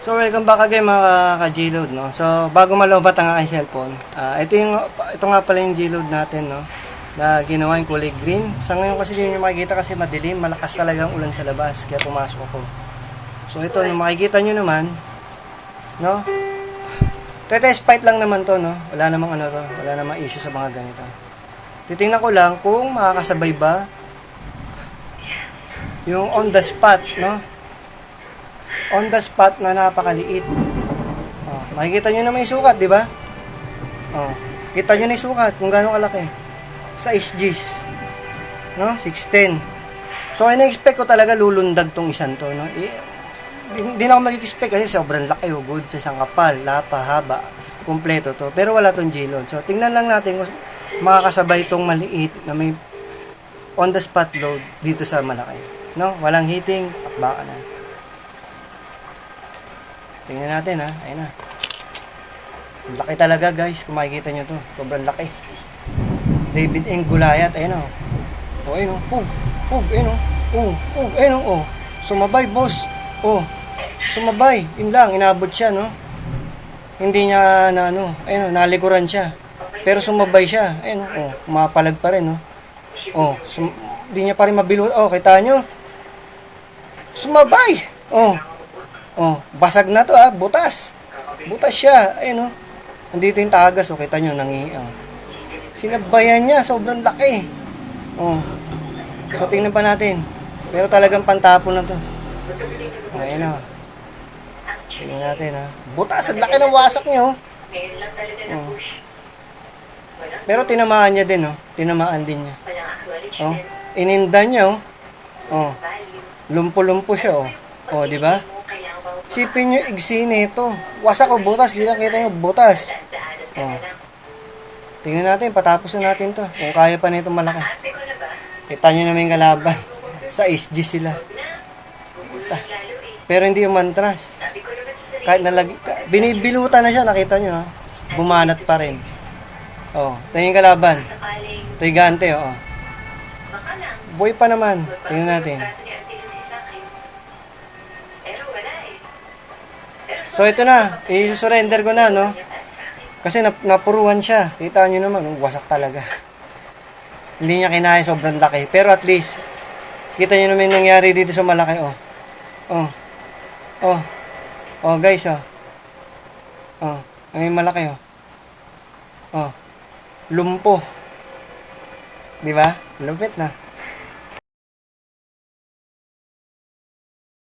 So welcome back again mga ka-G-Load, no. So bago malobat ang aking cellphone, ito nga pala yung G-Load natin, no, na ginawa yung kulay green. Sa ngayon kasi hindi niyo makikita kasi madilim, malakas talaga ang ulan sa labas kaya pumasok ako. So ito, no, makikita niyo naman, no. Test fight lang naman to, no. Wala namang wala namang issue sa mga ganito. Titingnan ko lang kung makakasabay ba yung on the spot, no. On the spot na napakaliit. Oh, makikita nyo naman yung sukat, di ba? Oh, kita nyo na yung sukat kung gaano kalaki. Sa SGs. No? 610. So, ina-expect ko talaga lulundag tong isang to. No? Hindi na ako mag-expect kasi sobrang laki. Good sa isang kapal, haba, kumpleto to. Pero wala tong G-Load. So, tingnan lang natin kung makakasabay tong maliit na may on the spot load dito sa malaki. No? Walang heating, baka na. Tingnan natin, ha. Ayun na. Laki talaga, guys. Kung makikita nyo to. Sobrang laki. David Ng Goliath. Ayun o. O, ayun o. Pug. Ayun o. Ayun o. Sumabay, boss. O. Sumabay. Yun lang. Inabot siya, no. Hindi niya na ayun o. Nalikuran siya. Pero sumabay siya. Ayun o. Mapalag pa rin, no. O. Hindi niya pa rin mabilot. O, kita nyo. Sumabay. O. Oh, basag na to butas. Butas siya. Ayun Nandito yung tagas, kita nyo, sinabayan niya, sobrang laki. So tingnan pa natin. Pero talagang pantapon na to. Ayun tingnan natin Butas, ang laki ng wasak niya Pero tinamaan niya din Tinamaan din niya. Ininda niya Lumpo-lumpo siya di ba? Sipin nyo igsi nito. Wasak o butas. Kita nyo butas. Tingnan natin. Patapos na natin to. Kung kaya pa nito malaki. Kita nyo naman yung kalaban. Sa SG sila. Pero hindi umantras. Kahit binibilutan na siya. Nakita nyo Bumanat pa rin. Ito yung kalaban. Ito yung gante. Boy pa naman. Tingnan natin. So ito na, i-surrender ko na Kasi napuruan siya. Kita nyo naman, wasak talaga. Hindi niya kinaya, sobrang laki. Pero at least, kita nyo naman nangyari dito sa malaki guys may malaki lumpo. Di ba? Lupit na.